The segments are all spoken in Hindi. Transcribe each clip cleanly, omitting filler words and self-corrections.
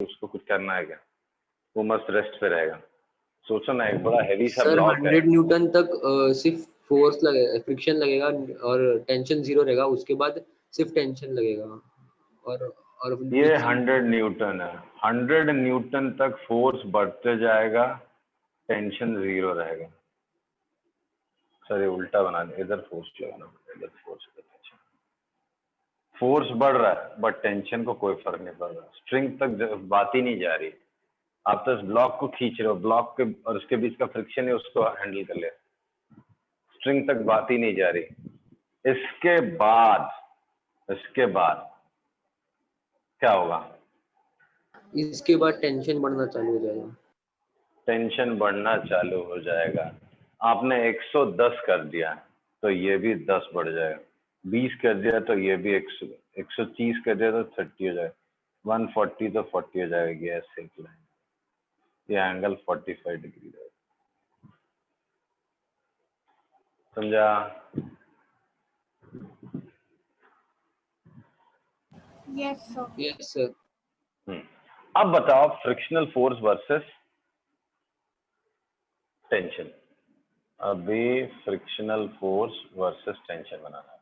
उसको कुछ करना है क्या? वो मस्त रेस्ट पे रहेगा। सोचो ना, एक बड़ा हैवी सा सर ब्लॉक है। 100 न्यूटन तक सिर्फ फोर्स लगेगा, फ्रिक्शन लगेगा और टेंशन 0 रहेगा, उसके बाद सिर्फ टेंशन लगेगा और ये 100 न्यूटन है, 100 न्यूटन तक फोर्स बढ़ते जाएगा, टेंशन 0 रहेगा। सर ये उल्टा बना दे, इधर फोर्स लगाना, इधर फोर्स, फोर्स बढ़ रहा है बट टेंशन को कोई फर्क नहीं पड़ रहा, स्ट्रिंग तक बात ही नहीं जा रही। आप तो इस ब्लॉक को खींच रहे हो, ब्लॉक के और उसके बीच का फ्रिक्शन है, उसको हैंडल कर ले, स्ट्रिंग तक बात ही नहीं जा रही। इसके बाद क्या होगा? इसके बाद टेंशन बढ़ना चालू हो जाएगा। टेंशन बढ़ना चालू हो जाएगा। आपने 110 कर दिया तो ये भी 10 बढ़ जाएगा, 20 कर दिया तो ये भी 130 कर दिया तो 30 हो जाएगा, 140 तो 40 हो जाएगी, ऐसे एक लाइन, ये एंगल 45 डिग्री रहेगा। समझा? Yes sir. अब बताओ फ्रिक्शनल फोर्स वर्सेस टेंशन। अभी फ्रिक्शनल फोर्स वर्सेस टेंशन बनाना है।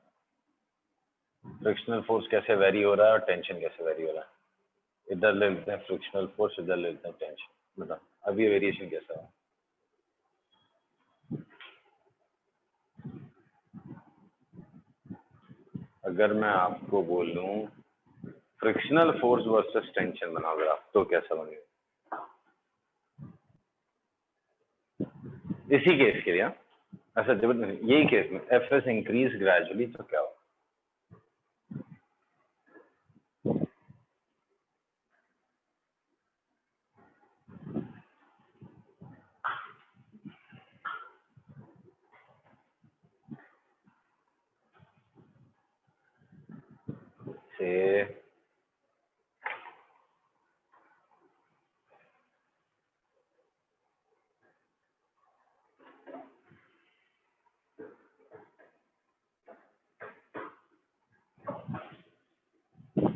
फ्रिक्शनल फोर्स कैसे वेरी हो रहा है और टेंशन कैसे वेरी हो रहा है? इधर ले लेते हैं फ्रिक्शनल फोर्स, इधर ले लेते हैं टेंशन। बताओ अब ये वेरिएशन कैसा है? अगर मैं आपको बोलूं फ्रिक्शनल फोर्स वर्सेस टेंशन बनाओगे आप, तो कैसा बनेगा? इसी केस के लिए ऐसा जरूरत नहीं, यही केस में एफ एस इंक्रीज ग्रेजुअली तो क्या होगा? से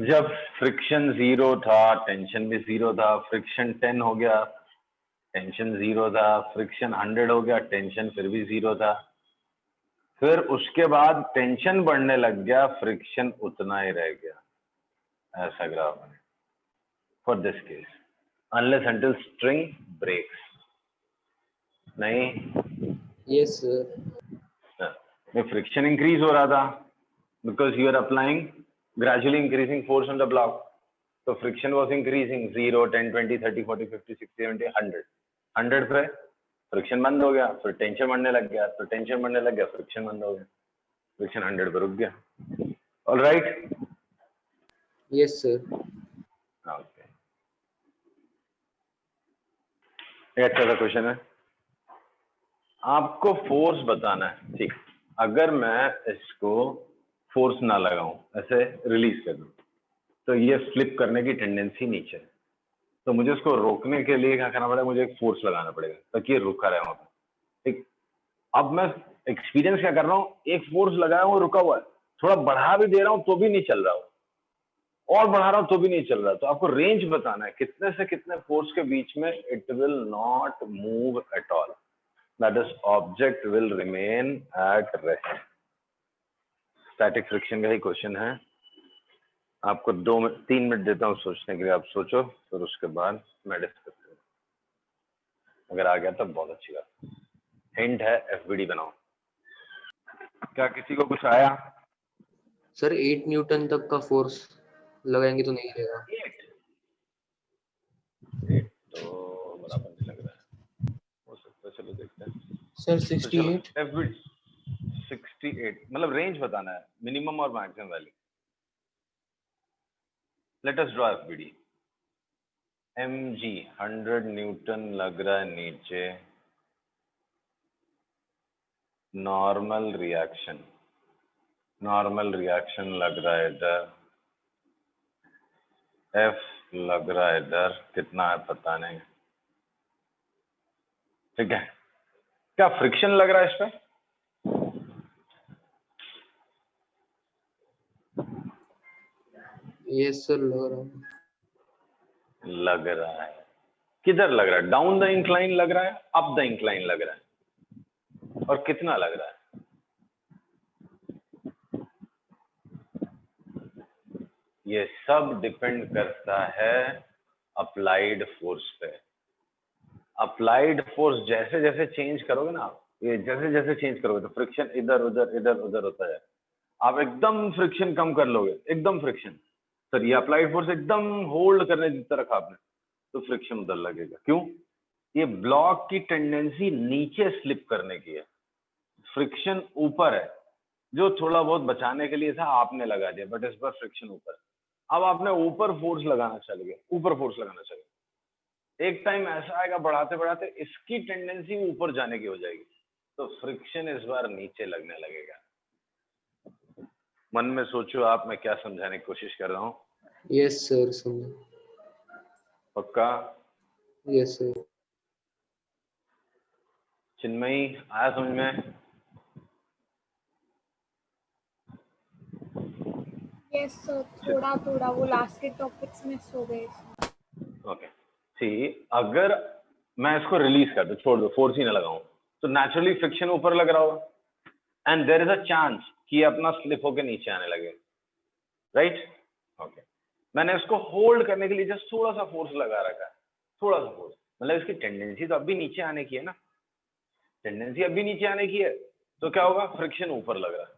जब फ्रिक्शन 0 था टेंशन भी 0 था, फ्रिक्शन 10 हो गया टेंशन 0 था, फ्रिक्शन 100 हो गया टेंशन फिर भी 0 था, फिर उसके बाद टेंशन बढ़ने लग गया, फ्रिक्शन उतना ही रह गया। ऐसा ग्राफ बने for this case, unless until string breaks. नहीं? Yes sir. फ्रिक्शन इंक्रीज हो रहा था because you are applying gradually increasing force on the block, so friction was increasing 0 10 20 30 40 50 60 70 100 पे फ्रिक्शन बंद हो गया, फिर टेंशन बढ़ने लग गया, तो टेंशन बढ़ने लग गया, फ्रिक्शन बंद हो गया, फ्रिक्शन 100 पे रुक गया। ऑलराइट? Yes sir. ओके, ये अच्छा सा क्वेश्चन है। आपको फोर्स बताना है, ठीक? अगर मैं इसको फोर्स ना लगाऊं, ऐसे रिलीज कर दूं, तो ये फ्लिप करने की टेंडेंसी नीचे, तो मुझे उसको रोकने के लिए क्या करना पड़ेगा? मुझे एक फोर्स लगाना पड़ेगा ताकि ये रुका रहे वहां पर, ठीक? अब मैं एक्सपीरियंस क्या कर रहा हूँ, एक फोर्स लगाया हुआ रुका हुआ है, थोड़ा बढ़ा भी दे रहा हूँ तो भी नहीं चल रहा हूँ, और बढ़ा रहा हूँ तो भी नहीं चल रहा। तो आपको रेंज बताना है कितने से कितने फोर्स के बीच में it will not move at all, that is object will remain at rest. Static friction का ही क्वेश्चन है। आपको 3 मिनट देता हूँ सोचने के लिए, आप सोचो, फिर उसके बाद मैं डिस्कस करूँ। अगर आ गया तो बहुत अच्छी बात। हिंट है, एफबीडी बनाओ। क्या किसी को कुछ आया? सर 8 न्यूटन तक का फोर्स लगाएंगे तो नहीं रहेगा। 8 तो बराबर नहीं लग रहा है, हो सकता है, चलो देखते हैं। सर तो 68। चलो एफबीडी 68, मतलब रेंज बताना है, मिनिमम और maximum value. Let us draw FBD. mg 100 Newton लग रहा है नीचे, नॉर्मल रिएक्शन लग रहा है इधर, F लग रहा है इधर, कितना है पता नहीं, ठीक है? क्या फ्रिक्शन लग रहा है इस पे? यस सर लग रहा है। लग रहा है। किधर लग रहा है? डाउन द इंक्लाइन लग रहा है, अप द इंक्लाइन लग रहा है, और कितना लग रहा है? ये सब डिपेंड करता है अप्लाइड फोर्स पे। अप्लाइड फोर्स जैसे जैसे चेंज करोगे ना आप, ये जैसे जैसे चेंज करोगे तो फ्रिक्शन इधर उधर होता है। आप एकदम फ्रिक्शन कम कर लोगे, एकदम फ्रिक्शन, सर ये अप्लाइड फोर्स एकदम होल्ड करने जितना रखा आपने, तो फ्रिक्शन उधर लगेगा। क्यों? ये ब्लॉक की टेंडेंसी नीचे स्लिप करने की है, फ्रिक्शन ऊपर है। जो थोड़ा बहुत बचाने के लिए था आपने लगा दिया, बट इस बार फ्रिक्शन ऊपर। अब आपने ऊपर फोर्स लगाना चाहिए, ऊपर फोर्स लगाना चाहिए। एक टाइम ऐसा आएगा बढ़ाते बढ़ाते इसकी टेंडेंसी ऊपर जाने की हो जाएगी, तो फ्रिक्शन इस बार नीचे लगने लगेगा। मन में सोचो आप, मैं क्या समझाने की कोशिश कर रहा हूँ। यस सर, समझ। पक्का? Yes sir. चिन्मयी, आया समझ में? यस सर, थोड़ा थोड़ा वो लास्ट के टॉपिक्स में सो गए। ओके, सी अगर मैं इसको रिलीज कर दूं, छोड़ दो, फोर्स ही ना लगाऊं, तो नेचुरली फ्रिक्शन ऊपर लग रहा होगा, and there is a chance कि ये अपना स्लिप होके नीचे आने लगे, राइट? ओके, मैंने इसको होल्ड करने के लिए जस्ट थोड़ा सा फोर्स लगा रखा है, थोड़ा सा फोर्स, मतलब इसकी टेंडेंसी तो अभी नीचे आने की है ना, टेंडेंसी अभी नीचे आने की है, तो क्या होगा? फ्रिक्शन ऊपर लग रहा है,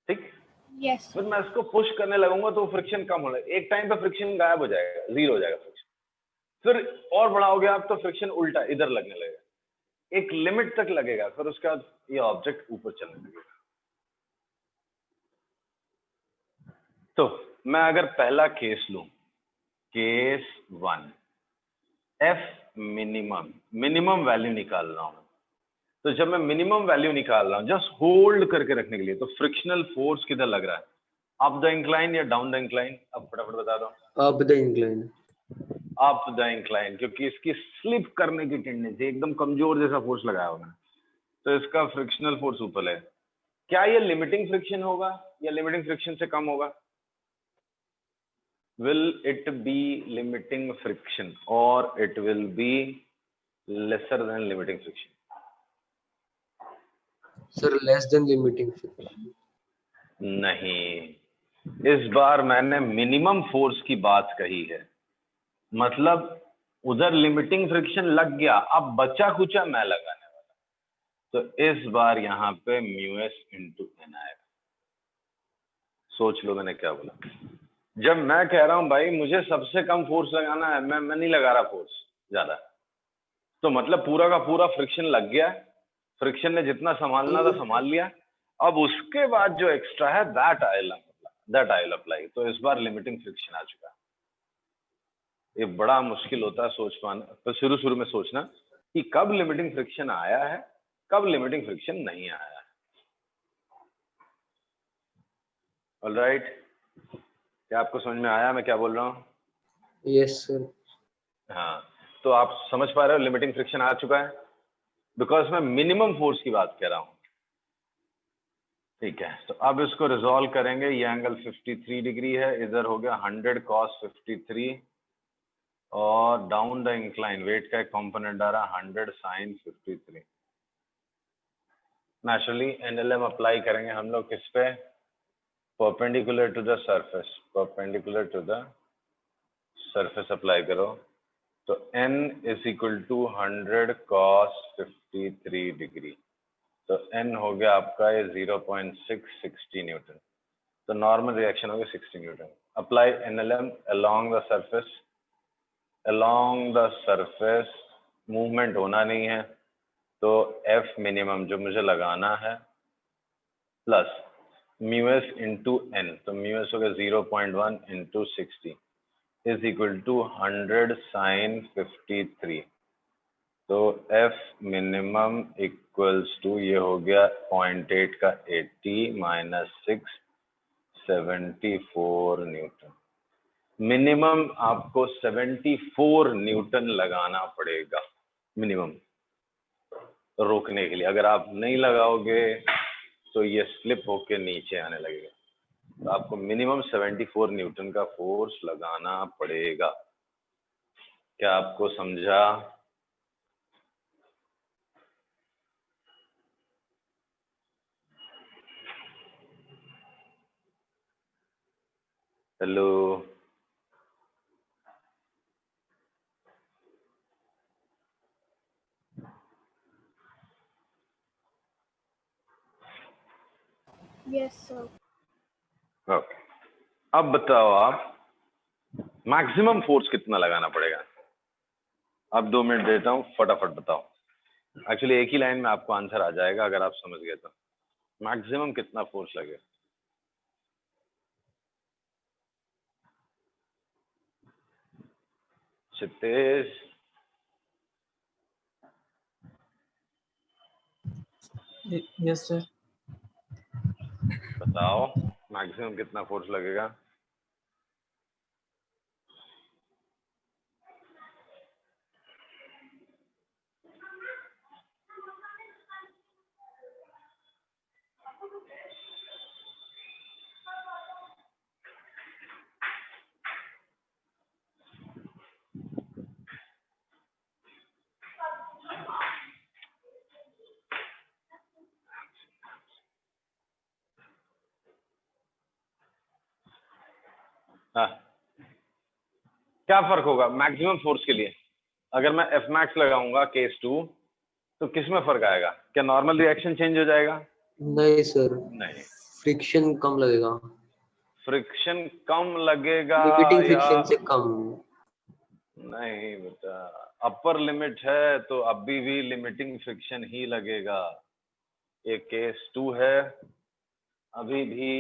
ठीक? यस फिर मैं इसको पुश करने लगूंगा तो फ्रिक्शन कम होगा, एक टाइम पे फ्रिक्शन गायब हो जाएगा, जीरो हो जाएगा फ्रिक्शन। फिर और बढ़ाओगे आप तो फ्रिक्शन उल्टा इधर लगने लगेगा, एक लिमिट तक लगेगा, फिर उसके बाद ये ऑब्जेक्ट ऊपर चलने लगेगा। तो मैं अगर पहला केस लूं, केस 1, एफ मिनिमम वैल्यू निकाल रहा हूं, तो जब मैं मिनिमम वैल्यू निकाल रहा हूं जस्ट होल्ड करके रखने के लिए, तो फ्रिक्शनल फोर्स किधर लग रहा है? अप द इंक्लाइन या डाउन द इंक्लाइन? अब फटाफट बता दो। Up the incline. Up the incline, क्योंकि इसकी स्लिप करने की टेंडेंसी, एकदम कमजोर जैसा फोर्स लगाया होगा, तो इसका फ्रिक्शनल फोर्स ऊपर है। क्या ये लिमिटिंग फ्रिक्शन होगा या लिमिटिंग फ्रिक्शन से कम होगा? will it be limiting friction or it will be lesser than limiting friction? Sir less than limiting friction. नहीं, इस बार मैंने मिनिमम फोर्स की बात कही है, मतलब उधर लिमिटिंग फ्रिक्शन लग गया, अब बचा कुचा मैं लगाने वाला, तो इस बार यहाँ पे म्यूएस इंटू एन आएगा। सोच लो मैंने क्या बोला। जब मैं कह रहा हूं भाई मुझे सबसे कम फोर्स लगाना है, मैं नहीं लगा रहा फोर्स ज्यादा, तो मतलब पूरा का पूरा फ्रिक्शन लग गया, फ्रिक्शन ने जितना संभालना था संभाल लिया, अब उसके बाद जो एक्स्ट्रा है दैट आई विल अप्लाई। तो इस बार लिमिटिंग फ्रिक्शन आ चुका है। ये बड़ा मुश्किल होता है सोच पाना, तो शुरू में सोचना कि कब लिमिटिंग फ्रिक्शन आया है, कब लिमिटिंग फ्रिक्शन नहीं आया है। ऑलराइट, क्या आपको समझ में आया मैं क्या बोल रहा हूँ? Yes sir. हाँ, तो आप समझ पा रहे हो लिमिटिंग फ्रिक्शन आ चुका है, बिकॉज मैं मिनिमम फोर्स की बात कर रहा हूँ। ठीक है, तो अब इसको रिजॉल्व करेंगे। ये एंगल 53 डिग्री है, इधर हो गया 100 cos 53, और डाउन द इंक्लाइन वेट का एक कॉम्पोनेंट आ रहा 100 sin 53। नेचुरली एनएलएम अप्लाई करेंगे हम लोग किस पे? Perpendicular to the surface, perpendicular to the surface apply करो, तो n is equal to 100 cos 53 degree, तो n हो गया आपका ये 0.660 न्यूटन, तो नॉर्मल रिएक्शन हो गया 60 Newton. Apply NLM along the surface, along the surface movement होना नहीं है, तो एफ मिनिमम जो मुझे लगाना है प्लस म्यूएस इंटू एन, तो म्यूएस हो गया 0.1 into 60 is equal to 100 sin 53, तो एफ मिनिमम इक्वल्स टू ये हो गया 0.8 का 80 माइनस 6 74 न्यूटन। मिनिमम आपको 74 न्यूटन लगाना पड़ेगा मिनिमम रोकने के लिए। अगर आप नहीं लगाओगे तो ये स्लिप होके नीचे आने लगेगा। तो आपको मिनिमम 74 न्यूटन का फोर्स लगाना पड़ेगा। क्या आपको समझा? Hello, yes sir. ओके, अब बताओ आप मैक्सिमम फोर्स कितना लगाना पड़ेगा? अब 2 मिनट देता हूँ, फटाफट बताओ। एक्चुअली एक ही लाइन में आपको आंसर आ जाएगा अगर आप समझ गए तो। मैक्सिमम कितना फोर्स लगेगा? Sitesh, yes sir. बताओ मैक्सिमम कितना फोर्स लगेगा? हाँ, क्या फर्क होगा मैक्सिमम फोर्स के लिए? अगर मैं एफ मैक्स लगाऊंगा केस 2 तो किसमें फर्क आएगा? क्या नॉर्मल रिएक्शन चेंज हो जाएगा? नहीं सर, नहीं, फ्रिक्शन कम लगेगा, फ्रिक्शन कम लगेगा लिमिटिंग या फ्रिक्शन से कम। नहीं बेटा, अपर लिमिट है तो अभी भी लिमिटिंग फ्रिक्शन ही लगेगा। ये केस 2 है, अभी भी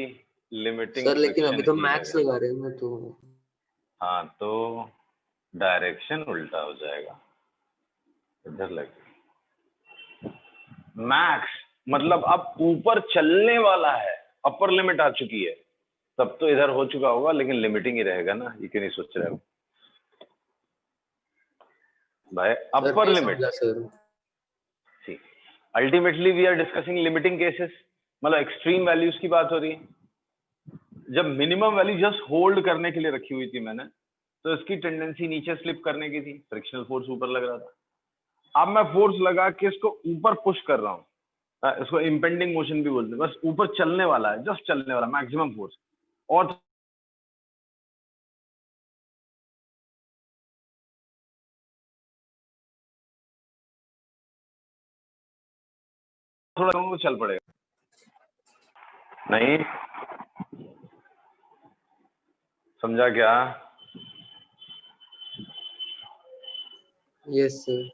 लिमिटिंग सर लेकिन फ्रिक्शन अभी तो ही मैक्स लगेगा। लगा रहे हैं ना, तो हाँ, तो डायरेक्शन उल्टा हो जाएगा, इधर लगेगा। मैक्स मतलब अब ऊपर चलने वाला है, अपर लिमिट आ चुकी है, तब तो इधर हो चुका होगा, लेकिन लिमिटिंग ही रहेगा ना। ये क्यों नहीं सोच रहे हो भाई? सर अपर नहीं लिमिट, समझा sir. Ultimately we are discussing limiting cases, मतलब एक्सट्रीम वैल्यूज की बात हो रही है। जब मिनिमम वैल्यू जस्ट होल्ड करने के लिए रखी हुई थी मैंने, तो इसकी टेंडेंसी नीचे स्लिप करने की थी, फ्रिक्शनल फोर्स ऊपर लग रहा था। अब मैं फोर्स लगा के इसको ऊपर पुश कर रहा हूँ, इसको इम्पेंडिंग मोशन भी बोलते हैं, बस ऊपर चलने वाला है, जस्ट चलने वाला, मैक्सिमम फोर्स। और थोड़ा तो चल पड़ेगा। नहीं समझा क्या? Yes sir.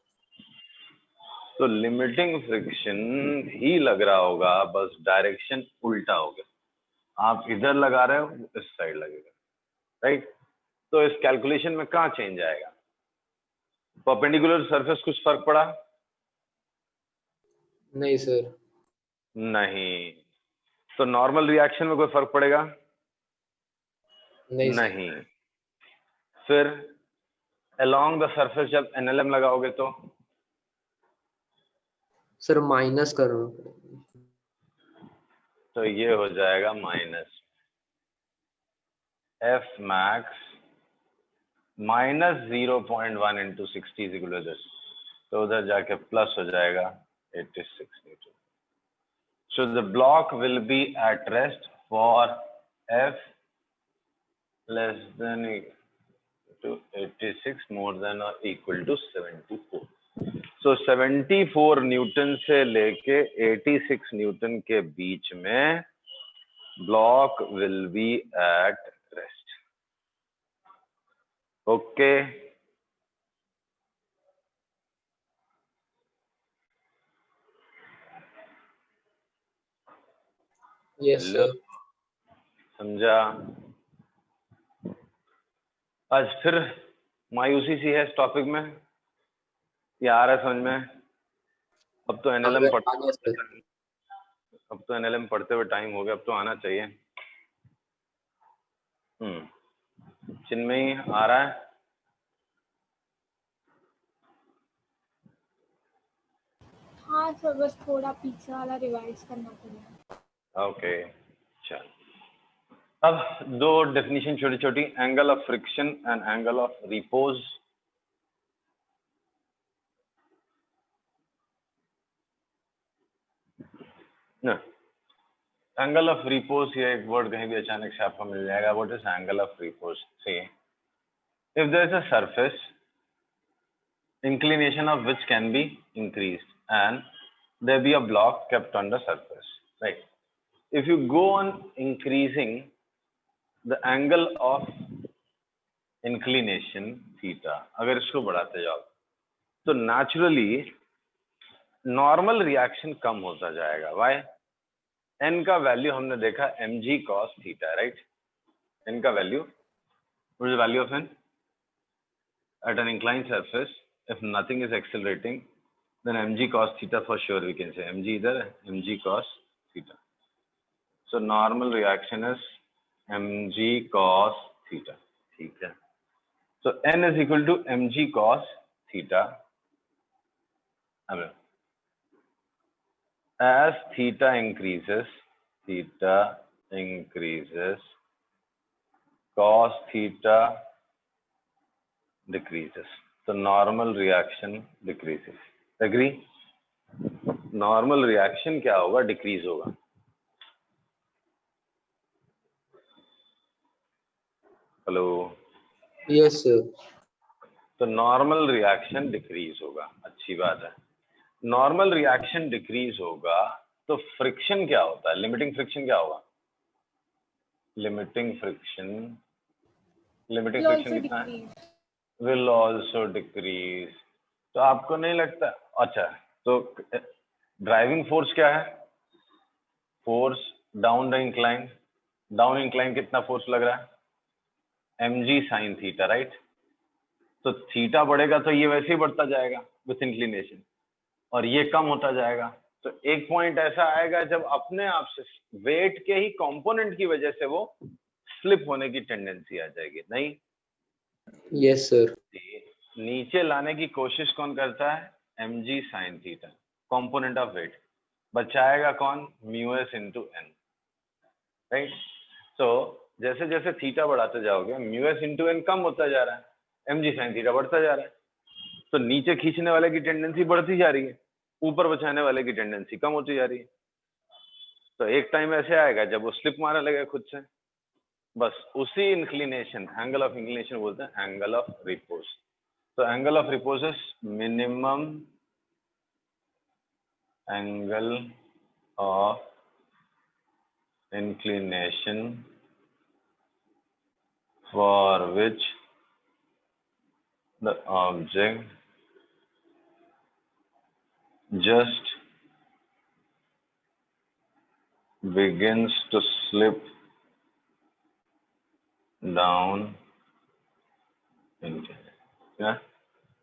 तो लिमिटिंग फ्रिक्शन ही लग रहा होगा, बस डायरेक्शन उल्टा हो गया। आप इधर लगा रहे हो, इस साइड लगेगा, राइट? तो इस कैलकुलेशन में कहाँ चेंज आएगा? परपेंडिकुलर सरफेस कुछ फर्क पड़ा? नहीं सर। नहीं। तो नॉर्मल रिएक्शन में कोई फर्क पड़ेगा? नहीं सर। नहीं। फिर अलोंग द सरफेस जब एनएलएम लगाओगे तो सर माइनस करो। ये हो जाएगा minus F max minus 0.1 into 60 तो उधर जाके प्लस हो जाएगा 86 Newton. So the block will be at rest for F less than to 86 more than or equal to 74. So 74 Newton से लेके 86 न्यूटन के बीच में block will be at rest. Okay, yes hello, sir. समझा? आज फिर मायूसी सी है इस टॉपिक में, ये आ रहा है समझ में? अब तो एनएलएम आ गया सर। अब तो एनएलएम पढ़ते हुए टाइम हो गया, अब तो आना चाहिए। चिन्मयी आ रहा है? हाँ सर, बस थोड़ा पीछे वाला रिवाइज करना पड़ेगा। ओके, चल। अब दो डेफिनेशन छोटी छोटी, angle of friction and angle of repose. Angle of repose, ये एक वर्ड कहीं भी अचानक से आपको मिल जाएगा। What is angle of repose? See, if there is a surface inclination of which can be increased and there be a block kept on the surface, right? If you go on increasing the angle of inclination theta, अगर इसको बढ़ाते जाओ तो naturally normal reaction कम होता जाएगा। Why? n का वैल्यू हमने देखा mg cos theta, right? n का value, what is the value of n at an inclined surface? If nothing is accelerating, then mg cos theta for sure we can say mg इधर है, mg cos theta. So normal reaction is mg cos theta. ठीक है. So n is equal to mg cos theta. As theta increases, cos theta decreases. So normal reaction decreases. Agree? Normal reaction क्या होगा? Decrease होगा. Hello, yes sir. तो नॉर्मल रिएक्शन डिक्रीज होगा। अच्छी बात है। नॉर्मल रिएक्शन डिक्रीज होगा तो फ्रिक्शन क्या होता है? लिमिटिंग फ्रिक्शन क्या होगा? लिमिटिंग फ्रिक्शन कितना है? Will also decrease. तो आपको नहीं लगता? अच्छा, तो ड्राइविंग फोर्स क्या है? Force down the incline. Down incline कितना फोर्स लग रहा है? mg sine theta, right? तो थीटा बढ़ेगा तो ये वैसे ही बढ़ता जाएगा विथ इंक्लिनेशन, और ये कम होता जाएगा। तो एक पॉइंट ऐसा आएगा जब अपने आप से वेट के ही कंपोनेंट की वजह से वो स्लिप होने की टेंडेंसी आ जाएगी। नहीं? Yes sir. नीचे लाने की कोशिश कौन करता है? mg sine theta, component of weight. बचाएगा कौन? Mu S into N, right? तो जैसे जैसे थीटा बढ़ाते जाओगे म्यू एस इंटू एन कम होता जा रहा है, mg साइन थीटा बढ़ता जा रहा है। तो नीचे खींचने वाले की टेंडेंसी बढ़ती जा रही है, ऊपर बचाने वाले की टेंडेंसी कम होती जा रही है। तो एक टाइम ऐसे आएगा जब वो स्लिप मारने लगे खुद से। बस उसी इंक्लिनेशन, एंगल ऑफ इंक्लिनेशन बोलते हैं एंगल ऑफ रिपोज। तो angle of repose is minimum angle of inclination for which the object just begins to slip down into, yeah?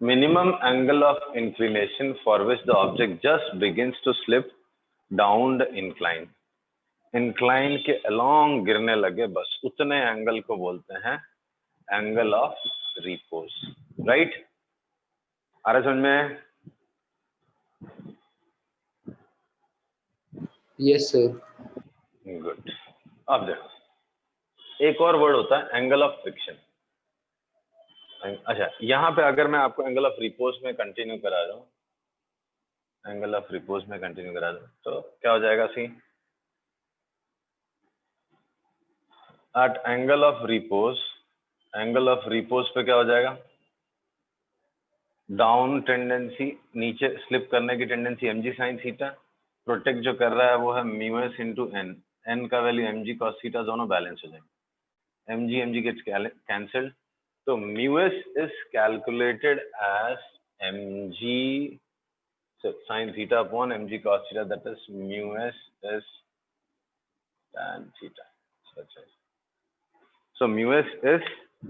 Minimum angle of inclination for which the object just begins to slip down the incline. Incline के अलोंग गिरने लगे, बस उतने एंगल को बोलते हैं एंगल ऑफ रिपोज, राइट? आ रहा समझ में? Yes sir. गुड। अब देखो, एक और वर्ड होता है एंगल ऑफ फ्रिक्शन। अच्छा, यहाँ पे अगर मैं आपको एंगल ऑफ रिपोज में कंटिन्यू करा दूं, तो क्या हो जाएगा? सी, एट एंगल ऑफ रिपोज पे क्या हो जाएगा? डाउन टेंडेंसी, नीचे स्लिप करने की tendency mg sine theta, protect जो कर रहा है वो है mu S into N. N का वैल्यू mg कॉस थीटा, दोनों बैलेंस हो जाएंगे। mg गेट्स कैंसिल्ड, तो mu S is calculated as mg sine theta upon mg cos theta, that is mu S is tan theta. So mu s is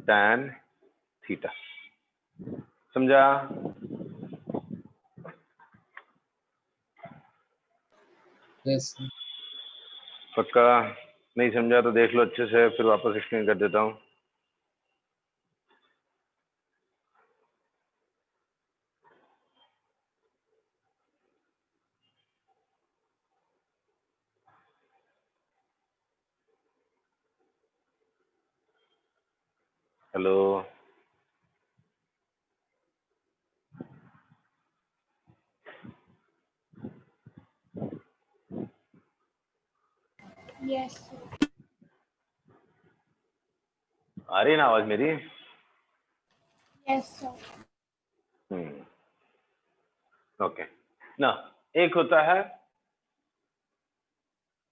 tan theta. समझा? यस। पक्का? नहीं समझा तो देख लो अच्छे से, फिर वापस एक्सप्लेन कर देता हूँ। Hello, Yes, sir. आ रही है ना आवाज मेरी? Yes, sir. ओके ना, एक होता है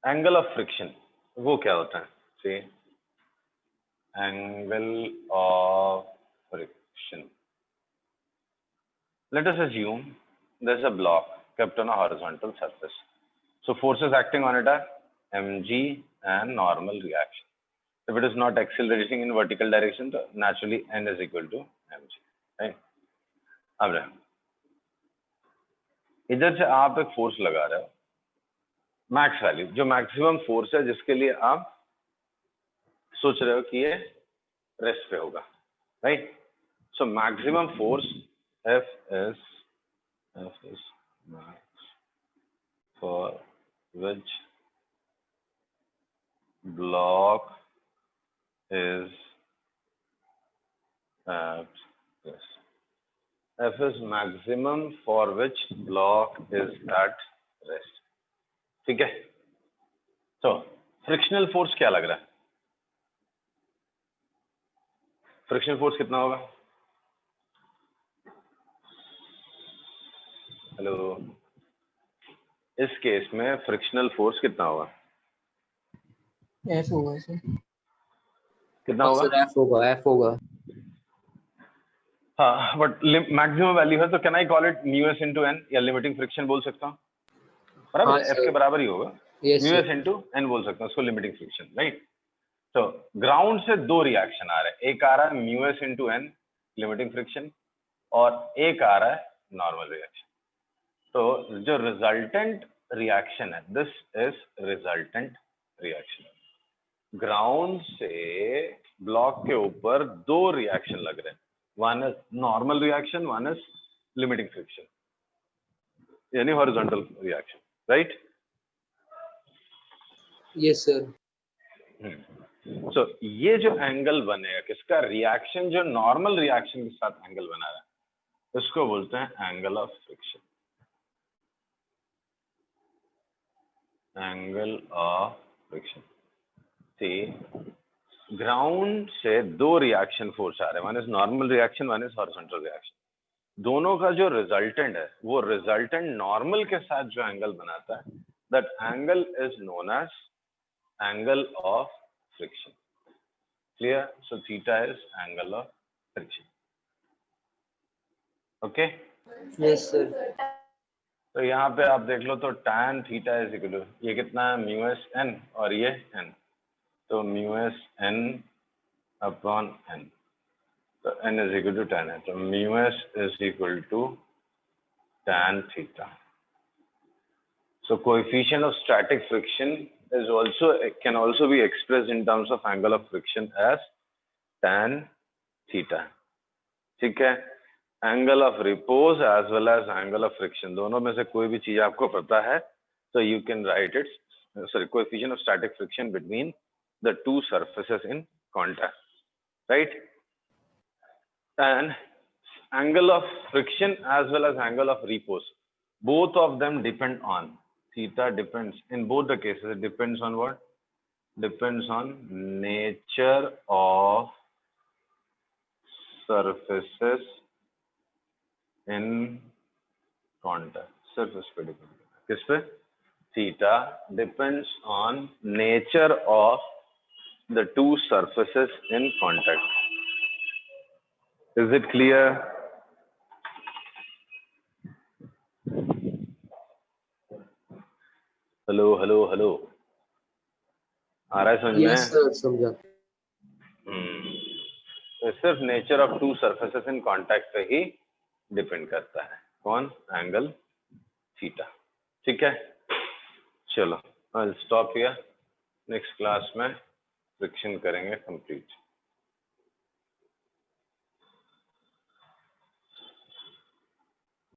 एंगल ऑफ फ्रिक्शन। वो क्या होता है? C, angle of friction. Let us assume there's a block kept on a horizontal surface. So forces acting on it are mg and normal reaction. If it is not accelerating in vertical direction, so naturally n is equal to mg. Right? अब इधर से आप एक फोर्स लगा रहे हो, मैक्स वैल्यू, जो मैक्सिमम फोर्स है जिसके लिए आप सोच रहे हो कि ये रेस्ट पे होगा, right? So maximum force F is max for which block is at rest. F is maximum for which block is at rest. ठीक है? तो फ्रिक्शनल फोर्स क्या लग रहा है? फ्रिक्शनल फोर्स कितना होगा? हेलो, इस केस में फ्रिक्शनल फोर्स कितना होगा? F होगा सर। कितना होगा? सर F होगा। हाँ, बट मैक्सिमम वैल्यू है, तो can I call it mu S into N, या लिमिटिंग फ्रिक्शन बोल सकता हूँ, बराबर? हाँ, एफ के बराबर ही होगा, Yes, mu sir. S into N बोल सकता हूँ उसको, लिमिटिंग फ्रिक्शन, राइट? तो ग्राउंड से दो रिएक्शन आ रहे हैं, एक आ रहा है mu S into N limiting friction, और एक आ रहा है नॉर्मल रिएक्शन। तो जो रिजल्टेंट रिएक्शन है, this is resultant reaction. Ground से ब्लॉक के ऊपर दो रिएक्शन लग रहे हैं, one is normal reaction, one is limiting friction, यानी horizontal reaction, right? Yes, sir. So ये जो एंगल बनेगा किसका? रिएक्शन जो नॉर्मल रिएक्शन के साथ एंगल बना रहा है, इसको बोलते हैं angle of friction. Angle of friction. See, ground से दो रिएक्शन फोर्स आ रहे हैं, one is normal reaction, one is horizontal reaction. दोनों का जो रिजल्टेंट है, वो रिजल्टेंट नॉर्मल के साथ जो एंगल बनाता है, that angle is known as angle of friction. Clear? So theta is angle of friction. Okay? Yes, sir. तो यहाँ पे आप देख लो, तो tan theta is equal to, ये कितना है? म्यू एस एन, और ये n, तो mu S N upon n, तो n is equal to tan है, तो mu S is equal to tan theta. So coefficient of static friction is also, can also be expressed in terms of angle of friction as tan theta. ठीक है? Angle of repose as well as angle of friction, दोनों में से कोई भी चीज आपको पता है, so you can write it, sorry, coefficient of static friction between the two surfaces in contact, right? And angle of friction as well as angle of repose, both of them depend on theta. Depends in both the cases, it depends on what? Depends on nature of surfaces in contact. Surface पे depend करता है, किस पे? Theta depends on nature of the two surfaces in contact. Is it clear? Hello hello hello, आ रहा है समझ में? Yes, sir. समझा। तो सिर्फ nature of two surfaces in contact पे ही डिपेंड करता है, कौन? Angle theta. ठीक है, चलो I will stop here, next class में फ्रिक्शन करेंगे कंप्लीट।